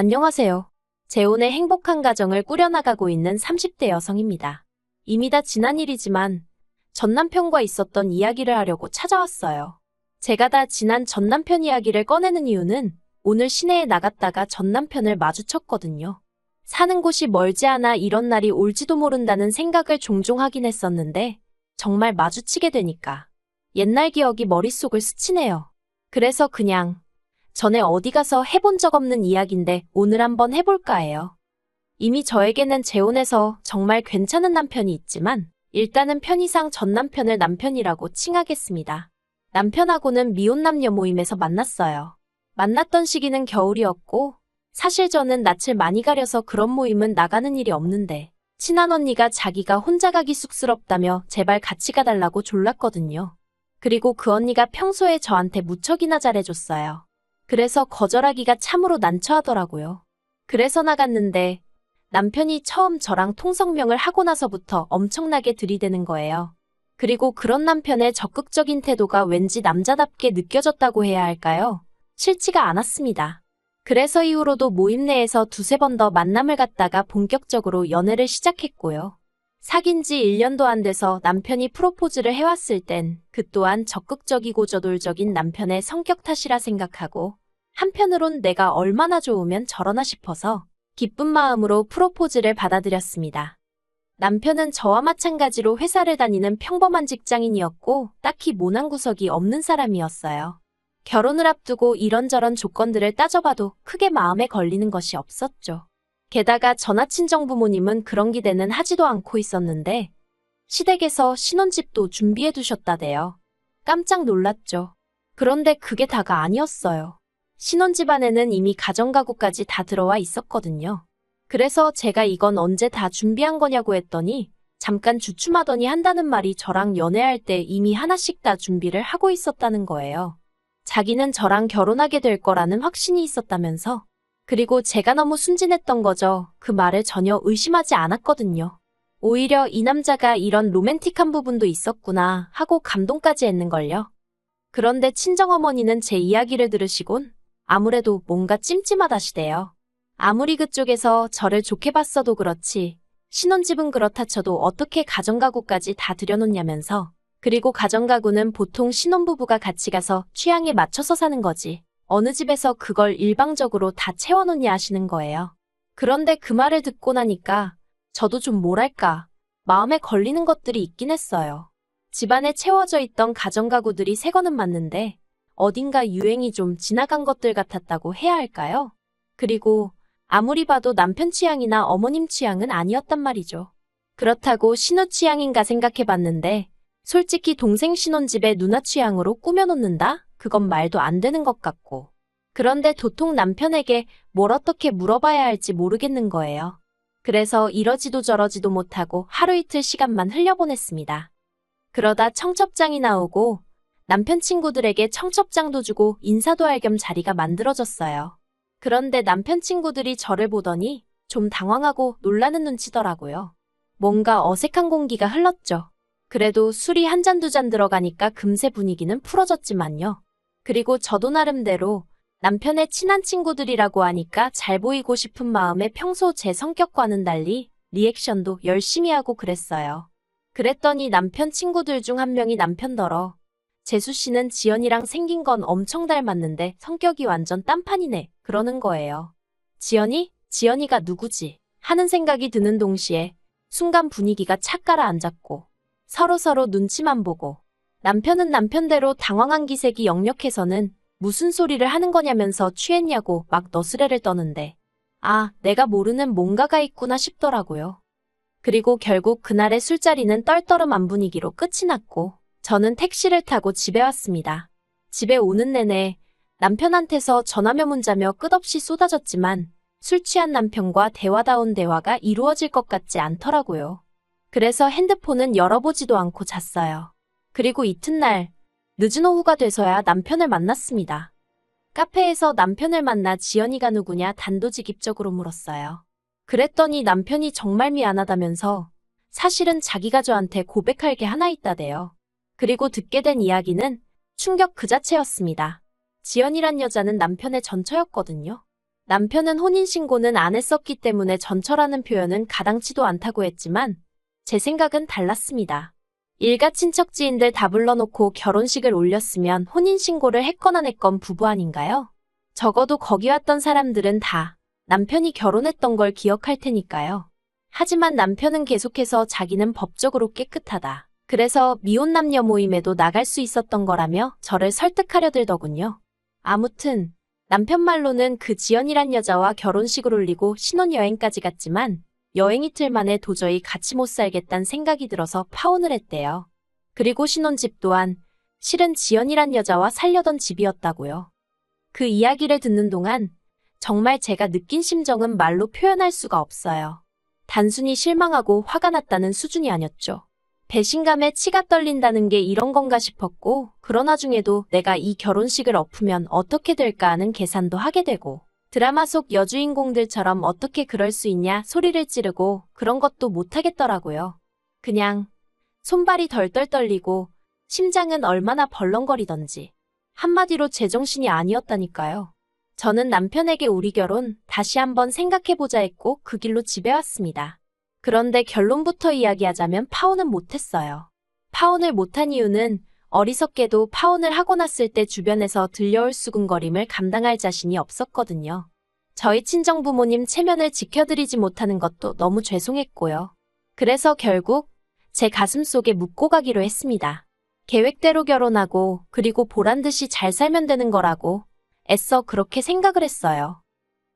안녕하세요. 재혼의 행복한 가정을 꾸려나가고 있는 30대 여성입니다. 이미 다 지난 일이지만 전 남편과 있었던 이야기를 하려고 찾아왔어요. 제가 다 지난 전 남편 이야기를 꺼내는 이유는 오늘 시내에 나갔다가 전 남편을 마주쳤거든요. 사는 곳이 멀지 않아 이런 날이 올지도 모른다는 생각을 종종 하긴 했었는데 정말 마주치게 되니까 옛날 기억이 머릿속을 스치네요. 그래서 그냥 전에 어디 가서 해본 적 없는 이야기인데 오늘 한번 해볼까 해요. 이미 저에게는 재혼해서 정말 괜찮은 남편이 있지만 일단은 편의상 전 남편을 남편이라고 칭하겠습니다. 남편하고는 미혼 남녀 모임에서 만났어요. 만났던 시기는 겨울이었고 사실 저는 낯을 많이 가려서 그런 모임은 나가는 일이 없는데 친한 언니가 자기가 혼자 가기 쑥스럽다며 제발 같이 가달라고 졸랐거든요. 그리고 그 언니가 평소에 저한테 무척이나 잘해줬어요. 그래서 거절하기가 참으로 난처하더라고요. 그래서 나갔는데 남편이 처음 저랑 통성명을 하고 나서부터 엄청나게 들이대는 거예요. 그리고 그런 남편의 적극적인 태도가 왠지 남자답게 느껴졌다고 해야 할까요? 싫지가 않았습니다. 그래서 이후로도 모임 내에서 두세 번 더 만남을 갖다가 본격적으로 연애를 시작했고요. 사귄 지 1년도 안 돼서 남편이 프로포즈를 해왔을 땐 그 또한 적극적이고 저돌적인 남편의 성격 탓이라 생각하고 한편으론 내가 얼마나 좋으면 저러나 싶어서 기쁜 마음으로 프로포즈를 받아들였습니다. 남편은 저와 마찬가지로 회사를 다니는 평범한 직장인이었고 딱히 모난 구석이 없는 사람이었어요. 결혼을 앞두고 이런저런 조건들을 따져봐도 크게 마음에 걸리는 것이 없었죠. 게다가 전화 친정 부모님은 그런 기대는 하지도 않고 있었는데 시댁에서 신혼집도 준비해 두셨다대요. 깜짝 놀랐죠. 그런데 그게 다가 아니었어요. 신혼집 안에는 이미 가정가구까지 다 들어와 있었거든요. 그래서 제가 이건 언제 다 준비한 거냐고 했더니 잠깐 주춤하더니 한다는 말이 저랑 연애할 때 이미 하나씩 다 준비를 하고 있었다는 거예요. 자기는 저랑 결혼하게 될 거라는 확신이 있었다면서. 그리고 제가 너무 순진했던 거죠. 그 말을 전혀 의심하지 않았거든요. 오히려 이 남자가 이런 로맨틱한 부분도 있었구나 하고 감동까지 했는걸요. 그런데 친정어머니는 제 이야기를 들으시곤 아무래도 뭔가 찜찜하다시대요. 아무리 그쪽에서 저를 좋게 봤어도 그렇지 신혼집은 그렇다 쳐도 어떻게 가정가구까지 다 들여놓냐면서. 그리고 가정가구는 보통 신혼부부가 같이 가서 취향에 맞춰서 사는 거지. 어느 집에서 그걸 일방적으로 다 채워놓냐 하시는 거예요. 그런데 그 말을 듣고 나니까 저도 좀 뭐랄까 마음에 걸리는 것들이 있긴 했어요. 집안에 채워져 있던 가정가구들이 새 거는 맞는데 어딘가 유행이 좀 지나간 것들 같았다고 해야 할까요? 그리고 아무리 봐도 남편 취향이나 어머님 취향은 아니었단 말이죠. 그렇다고 신우 취향인가 생각해봤는데 솔직히 동생 신혼집에 누나 취향으로 꾸며놓는다? 그건 말도 안 되는 것 같고. 그런데 도통 남편에게 뭘 어떻게 물어봐야 할지 모르겠는 거예요. 그래서 이러지도 저러지도 못하고 하루 이틀 시간만 흘려보냈습니다. 그러다 청첩장이 나오고 남편 친구들에게 청첩장도 주고 인사도 할 겸 자리가 만들어졌어요. 그런데 남편 친구들이 저를 보더니 좀 당황하고 놀라는 눈치더라고요. 뭔가 어색한 공기가 흘렀죠. 그래도 술이 한 잔 두 잔 들어가니까 금세 분위기는 풀어졌지만요. 그리고 저도 나름대로 남편의 친한 친구들이라고 하니까 잘 보이고 싶은 마음에 평소 제 성격과는 달리 리액션도 열심히 하고 그랬어요. 그랬더니 남편 친구들 중 한 명이 남편더러 재수 씨는 지연이랑 생긴 건 엄청 닮았는데 성격이 완전 딴판이네 그러는 거예요. 지연이? 지연이가 누구지? 하는 생각이 드는 동시에 순간 분위기가 착 가라앉았고 서로서로 눈치만 보고 남편은 남편대로 당황한 기색이 역력해서는 무슨 소리를 하는 거냐면서 취했냐고 막 너스레를 떠는데 아, 내가 모르는 뭔가가 있구나 싶더라고요. 그리고 결국 그날의 술자리는 떨떠름한 분위기로 끝이 났고 저는 택시를 타고 집에 왔습니다. 집에 오는 내내 남편한테서 전화며 문자며 끝없이 쏟아졌지만 술 취한 남편과 대화다운 대화가 이루어질 것 같지 않더라고요. 그래서 핸드폰은 열어보지도 않고 잤어요. 그리고 이튿날 늦은 오후가 돼서야 남편을 만났습니다. 카페에서 남편을 만나 지연이가 누구냐 단도직입적으로 물었어요. 그랬더니 남편이 정말 미안하다면서 사실은 자기가 저한테 고백할 게 하나 있다대요. 그리고 듣게 된 이야기는 충격 그 자체였습니다. 지연이란 여자는 남편의 전처였거든요. 남편은 혼인신고는 안 했었기 때문에 전처라는 표현은 가당치도 않다고 했지만 제 생각은 달랐습니다. 일가 친척 지인들 다 불러놓고 결혼식을 올렸으면 혼인신고를 했건 안 했건 부부 아닌가요? 적어도 거기 왔던 사람들은 다 남편이 결혼했던 걸 기억할 테니까요. 하지만 남편은 계속해서 자기는 법적으로 깨끗하다. 그래서 미혼 남녀 모임에도 나갈 수 있었던 거라며 저를 설득하려 들더군요. 아무튼 남편 말로는 그 지연이란 여자와 결혼식을 올리고 신혼여행까지 갔지만 여행 이틀 만에 도저히 같이 못 살겠다는 생각이 들어서 파혼을 했대요. 그리고 신혼집 또한 실은 지연이란 여자와 살려던 집이었다고요. 그 이야기를 듣는 동안 정말 제가 느낀 심정은 말로 표현할 수가 없어요. 단순히 실망하고 화가 났다는 수준이 아니었죠. 배신감에 치가 떨린다는 게 이런 건가 싶었고, 그러나 중에도 내가 이 결혼식을 엎으면 어떻게 될까 하는 계산도 하게 되고, 드라마 속 여주인공들처럼 어떻게 그럴 수 있냐 소리를 찌르고 그런 것도 못하겠더라고요. 그냥 손발이 덜덜 떨리고 심장은 얼마나 벌렁거리던지 한마디로 제정신이 아니었다니까요. 저는 남편에게 우리 결혼 다시 한번 생각해보자 했고 그 길로 집에 왔습니다. 그런데 결론부터 이야기하자면 파혼은 못했어요. 파혼을 못한 이유는 어리석게도 파혼을 하고 났을 때 주변에서 들려올 수군거림을 감당할 자신이 없었거든요. 저희 친정부모님 체면을 지켜드리지 못하는 것도 너무 죄송했고요. 그래서 결국 제 가슴속에 묻고 가기로 했습니다. 계획대로 결혼하고 그리고 보란듯이 잘 살면 되는 거라고 애써 그렇게 생각을 했어요.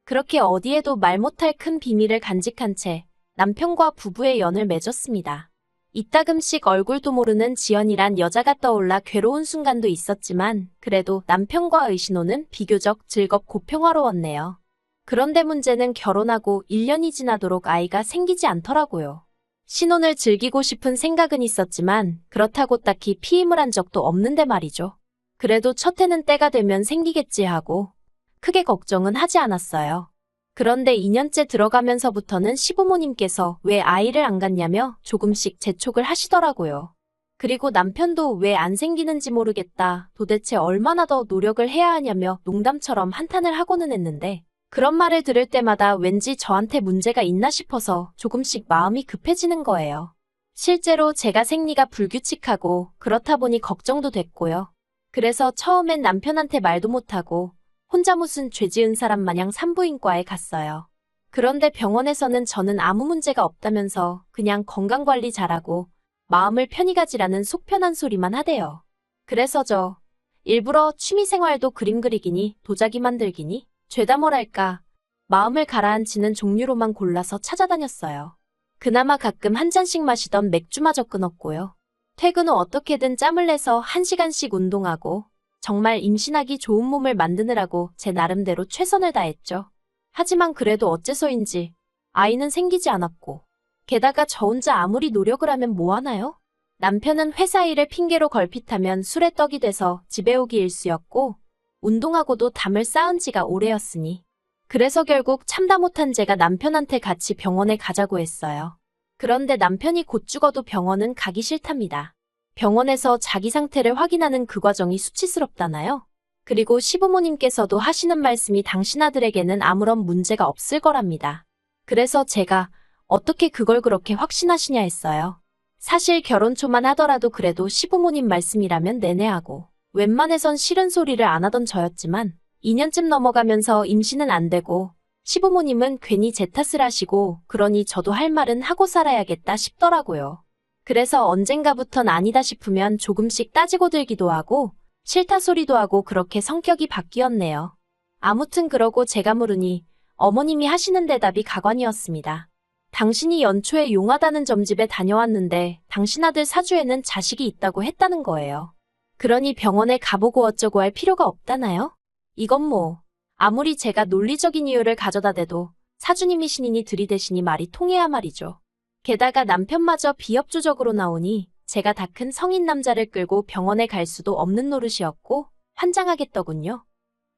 그렇게 어디에도 말 못할 큰 비밀을 간직한 채 남편과 부부의 연을 맺었습니다. 이따금씩 얼굴도 모르는 지연이란 여자가 떠올라 괴로운 순간도 있었지만 그래도 남편과의 신혼은 비교적 즐겁고 평화로웠네요. 그런데 문제는 결혼하고 1년이 지나도록 아이가 생기지 않더라고요. 신혼을 즐기고 싶은 생각은 있었지만 그렇다고 딱히 피임을 한 적도 없는데 말이죠. 그래도 첫 해는 때가 되면 생기겠지 하고 크게 걱정은 하지 않았어요. 그런데 2년째 들어가면서부터는 시부모님께서 왜 아이를 안 갖냐며 조금씩 재촉을 하시더라고요. 그리고 남편도 왜 안 생기는지 모르겠다, 도대체 얼마나 더 노력을 해야 하냐며 농담처럼 한탄을 하고는 했는데 그런 말을 들을 때마다 왠지 저한테 문제가 있나 싶어서 조금씩 마음이 급해지는 거예요. 실제로 제가 생리가 불규칙하고 그렇다 보니 걱정도 됐고요. 그래서 처음엔 남편한테 말도 못하고 혼자 무슨 죄 지은 사람 마냥 산부인과에 갔어요. 그런데 병원에서는 저는 아무 문제가 없다면서 그냥 건강관리 잘하고 마음을 편히 가지라는 속편한 소리만 하대요. 그래서 저 일부러 취미생활도 그림 그리기니 도자기 만들기니 죄다 뭐랄까 마음을 가라앉히는 종류로만 골라서 찾아다녔어요. 그나마 가끔 한 잔씩 마시던 맥주마저 끊었고요. 퇴근 후 어떻게든 짬을 내서 1시간씩 운동하고 정말 임신하기 좋은 몸을 만드느라고 제 나름대로 최선을 다했죠. 하지만 그래도 어째서인지 아이는 생기지 않았고 게다가 저 혼자 아무리 노력을 하면 뭐하나요? 남편은 회사 일을 핑계로 걸핏하면 술에 떡이 돼서 집에 오기 일쑤였고 운동하고도 담을 쌓은 지가 오래였으니 그래서 결국 참다 못한 제가 남편한테 같이 병원에 가자고 했어요. 그런데 남편이 곧 죽어도 병원은 가기 싫답니다. 병원에서 자기 상태를 확인하는 그 과정이 수치스럽다나요? 그리고 시부모님께서도 하시는 말씀이 당신 아들에게는 아무런 문제가 없을 거랍니다. 그래서 제가 어떻게 그걸 그렇게 확신하시냐 했어요. 사실 결혼 초만 하더라도 그래도 시부모님 말씀이라면 내내 하고 웬만해선 싫은 소리를 안 하던 저였지만 2년쯤 넘어가면서 임신은 안 되고 시부모님은 괜히 제 탓을 하시고 그러니 저도 할 말은 하고 살아야겠다 싶더라고요. 그래서 언젠가부턴 아니다 싶으면 조금씩 따지고 들기도 하고 싫다 소리도 하고 그렇게 성격이 바뀌었네요. 아무튼 그러고 제가 물으니 어머님이 하시는 대답이 가관이었습니다. 당신이 연초에 용하다는 점집에 다녀왔는데 당신 아들 사주에는 자식이 있다고 했다는 거예요. 그러니 병원에 가보고 어쩌고 할 필요가 없다나요? 이건 뭐 아무리 제가 논리적인 이유를 가져다 대도 사주님이시니니 들이대시니 말이 통해야 말이죠. 게다가 남편마저 비협조적으로 나오니 제가 다 큰 성인 남자를 끌고 병원에 갈 수도 없는 노릇이었고 환장하겠더군요.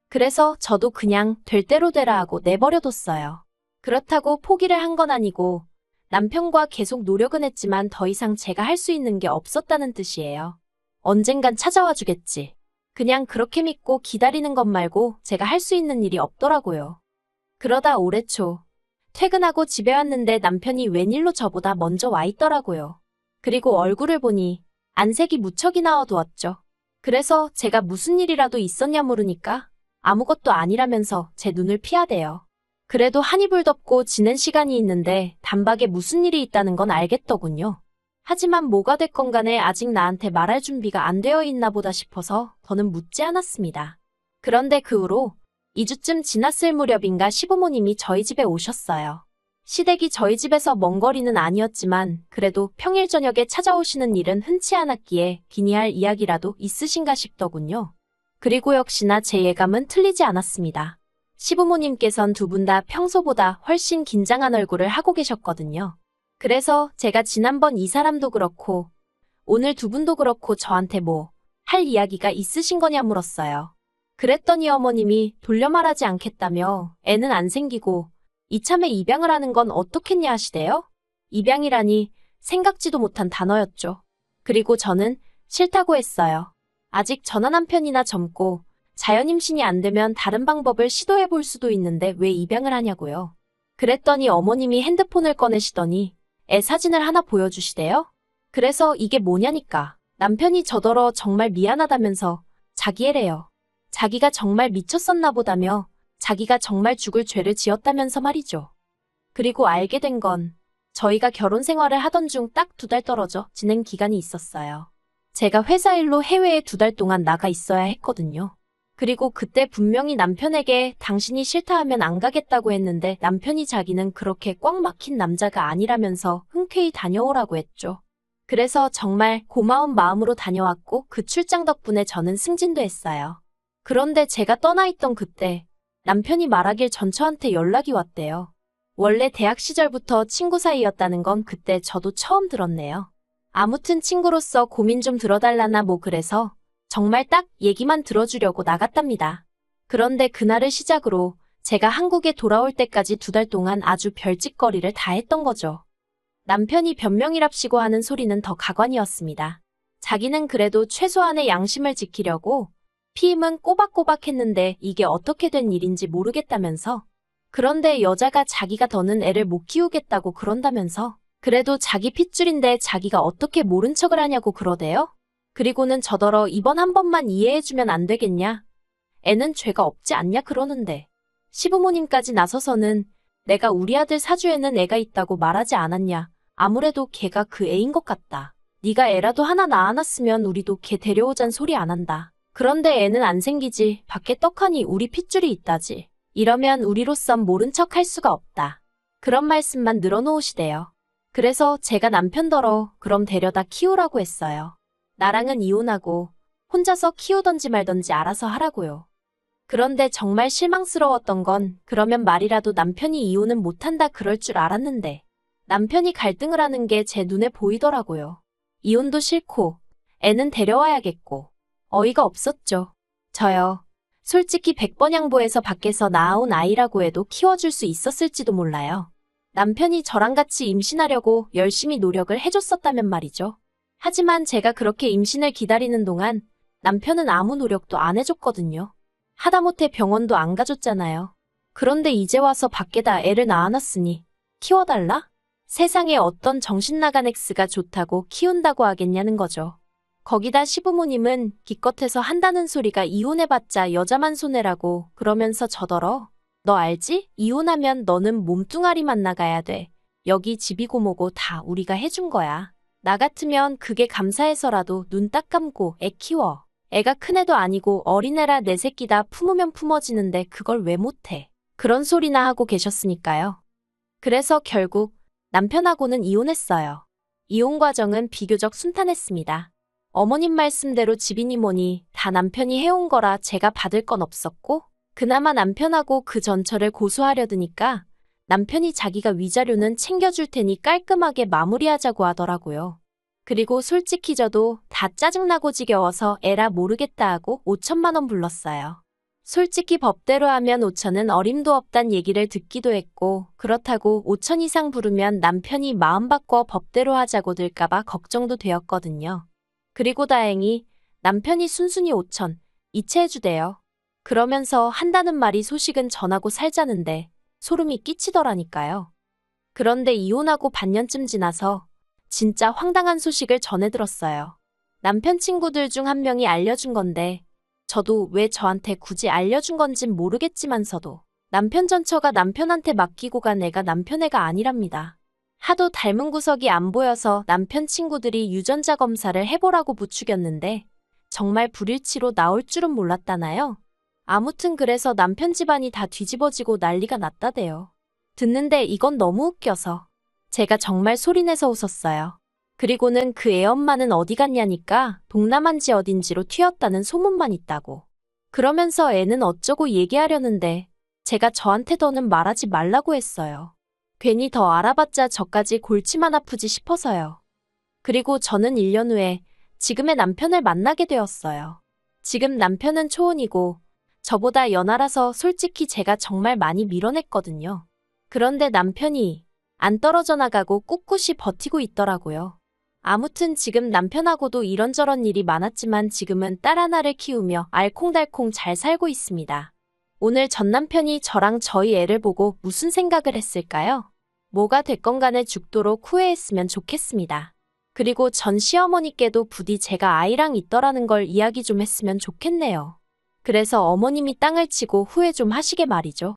그래서 저도 그냥 될 대로 되라 하고 내버려뒀어요. 그렇다고 포기를 한 건 아니고 남편과 계속 노력은 했지만 더 이상 제가 할 수 있는 게 없었다는 뜻이에요. 언젠간 찾아와 주겠지. 그냥 그렇게 믿고 기다리는 것 말고 제가 할 수 있는 일이 없더라고요. 그러다 올해 초 퇴근하고 집에 왔는데 남편이 웬일로 저보다 먼저 와 있더라고요. 그리고 얼굴을 보니 안색이 무척이나 어두웠죠. 그래서 제가 무슨 일이라도 있었냐 물으니까 아무것도 아니라면서 제 눈을 피하대요. 그래도 한 이불 덮고 지낸 시간이 있는데 단박에 무슨 일이 있다는 건 알겠더군요. 하지만 뭐가 됐건 간에 아직 나한테 말할 준비가 안 되어 있나 보다 싶어서 더는 묻지 않았습니다. 그런데 그 후로 2주쯤 지났을 무렵인가 시부모님이 저희 집에 오셨어요. 시댁이 저희 집에서 먼 거리는 아니었지만 그래도 평일 저녁에 찾아오시는 일은 흔치 않았기에 기니할 이야기라도 있으신가 싶더군요. 그리고 역시나 제 예감은 틀리지 않았습니다. 시부모님께선 두 분 다 평소보다 훨씬 긴장한 얼굴을 하고 계셨거든요. 그래서 제가 지난번 이 사람도 그렇고 오늘 두 분도 그렇고 저한테 뭐 할 이야기가 있으신 거냐 물었어요. 그랬더니 어머님이 돌려 말하지 않겠다며 애는 안 생기고 이참에 입양을 하는 건 어떻겠냐 하시대요? 입양이라니 생각지도 못한 단어였죠. 그리고 저는 싫다고 했어요. 아직 저나 남편이나 젊고 자연 임신이 안 되면 다른 방법을 시도해 볼 수도 있는데 왜 입양을 하냐고요. 그랬더니 어머님이 핸드폰을 꺼내시더니 애 사진을 하나 보여주시대요. 그래서 이게 뭐냐니까. 남편이 저더러 정말 미안하다면서 자기 애래요. 자기가 정말 미쳤었나 보다며 자기가 정말 죽을 죄를 지었다면서 말이죠. 그리고 알게 된 건 저희가 결혼 생활을 하던 중 딱 2달 떨어져 지낸 기간이 있었어요. 제가 회사 일로 해외에 2달 동안 나가 있어야 했거든요. 그리고 그때 분명히 남편에게 당신이 싫다 하면 안 가겠다고 했는데 남편이 자기는 그렇게 꽉 막힌 남자가 아니라면서 흔쾌히 다녀오라고 했죠. 그래서 정말 고마운 마음으로 다녀왔고 그 출장 덕분에 저는 승진도 했어요. 그런데 제가 떠나 있던 그때 남편이 말하길 전 저한테 연락이 왔대요. 원래 대학 시절부터 친구 사이였다는 건 그때 저도 처음 들었네요. 아무튼 친구로서 고민 좀 들어달라나 뭐 그래서 정말 딱 얘기만 들어주려고 나갔답니다. 그런데 그날을 시작으로 제가 한국에 돌아올 때까지 2달 동안 아주 별짓거리를 다 했던 거죠. 남편이 변명이랍시고 하는 소리는 더 가관이었습니다. 자기는 그래도 최소한의 양심을 지키려고 피임은 꼬박꼬박 했는데 이게 어떻게 된 일인지 모르겠다면서. 그런데 여자가 자기가 더는 애를 못 키우겠다고 그런다면서. 그래도 자기 핏줄인데 자기가 어떻게 모른 척을 하냐고 그러대요. 그리고는 저더러 이번 한 번만 이해해주면 안 되겠냐. 애는 죄가 없지 않냐 그러는데. 시부모님까지 나서서는 내가 우리 아들 사주에는 애가 있다고 말하지 않았냐. 아무래도 걔가 그 애인 것 같다. 네가 애라도 하나 낳아놨으면 우리도 걔 데려오잔 소리 안 한다. 그런데 애는 안 생기지. 밖에 떡하니 우리 핏줄이 있다지. 이러면 우리로선 모른 척 할 수가 없다. 그런 말씀만 늘어놓으시대요. 그래서 제가 남편더러 그럼 데려다 키우라고 했어요. 나랑은 이혼하고 혼자서 키우던지 말던지 알아서 하라고요. 그런데 정말 실망스러웠던 건 그러면 말이라도 남편이 이혼은 못한다 그럴 줄 알았는데 남편이 갈등을 하는 게 제 눈에 보이더라고요. 이혼도 싫고 애는 데려와야겠고 어이가 없었죠. 저요. 솔직히 100번 양보해서 밖에서 낳아온 아이라고 해도 키워줄 수 있었을지도 몰라요. 남편이 저랑 같이 임신하려고 열심히 노력을 해줬었다면 말이죠. 하지만 제가 그렇게 임신을 기다리는 동안 남편은 아무 노력도 안 해줬거든요. 하다못해 병원도 안 가줬잖아요. 그런데 이제 와서 밖에다 애를 낳아놨으니 키워달라? 세상에 어떤 정신나간 X가 좋다고 키운다고 하겠냐는 거죠. 거기다 시부모님은 기껏해서 한다는 소리가 이혼해봤자 여자만 손해라고 그러면서 저더러 너 알지? 이혼하면 너는 몸뚱아리만 나가야 돼. 여기 집이고 뭐고 다 우리가 해준 거야. 나 같으면 그게 감사해서라도 눈 딱 감고 애 키워. 애가 큰애도 아니고 어린애라 내 새끼다 품으면 품어지는데 그걸 왜 못해. 그런 소리나 하고 계셨으니까요. 그래서 결국 남편하고는 이혼했어요. 이혼 과정은 비교적 순탄했습니다. 어머님 말씀대로 집이니 뭐니 다 남편이 해온 거라 제가 받을 건 없었고 그나마 남편하고 그 전처를 고소하려 드니까 남편이 자기가 위자료는 챙겨줄 테니 깔끔하게 마무리하자고 하더라고요. 그리고 솔직히 저도 다 짜증나고 지겨워서 에라 모르겠다 하고 5천만 원 불렀어요. 솔직히 법대로 하면 5천은 어림도 없단 얘기를 듣기도 했고 그렇다고 5천 이상 부르면 남편이 마음 바꿔 법대로 하자고 들까봐 걱정도 되었거든요. 그리고 다행히 남편이 순순히 5천 이체해주대요. 그러면서 한다는 말이 소식은 전하고 살자는데 소름이 끼치더라니까요. 그런데 이혼하고 반년쯤 지나서 진짜 황당한 소식을 전해 들었어요. 남편 친구들 중 한 명이 알려준 건데 저도 왜 저한테 굳이 알려준 건진 모르겠지만서도 남편 전처가 남편한테 맡기고 간 애가 남편 애가 아니랍니다. 하도 닮은 구석이 안 보여서 남편 친구들이 유전자 검사를 해보라고 부추겼는데 정말 불일치로 나올 줄은 몰랐다나요? 아무튼 그래서 남편 집안이 다 뒤집어지고 난리가 났다대요. 듣는데 이건 너무 웃겨서 제가 정말 소리내서 웃었어요. 그리고는 그 애 엄마는 어디 갔냐니까 동남아인지 어딘지로 튀었다는 소문만 있다고. 그러면서 애는 어쩌고 얘기하려는데 제가 저한테 더는 말하지 말라고 했어요. 괜히 더 알아봤자 저까지 골치만 아프지 싶어서요. 그리고 저는 1년 후에 지금의 남편을 만나게 되었어요. 지금 남편은 초혼이고 저보다 연하라서 솔직히 제가 정말 많이 밀어냈거든요. 그런데 남편이 안 떨어져 나가고 꿋꿋이 버티고 있더라고요. 아무튼 지금 남편하고도 이런저런 일이 많았지만 지금은 딸 하나를 키우며 알콩달콩 잘 살고 있습니다. 오늘 전 남편이 저랑 저희 애를 보고 무슨 생각을 했을까요? 뭐가 됐건 간에 죽도록 후회했으면 좋겠습니다. 그리고 전 시어머니께도 부디 제가 아이랑 있더라는 걸 이야기 좀 했으면 좋겠네요. 그래서 어머님이 땅을 치고 후회 좀 하시게 말이죠.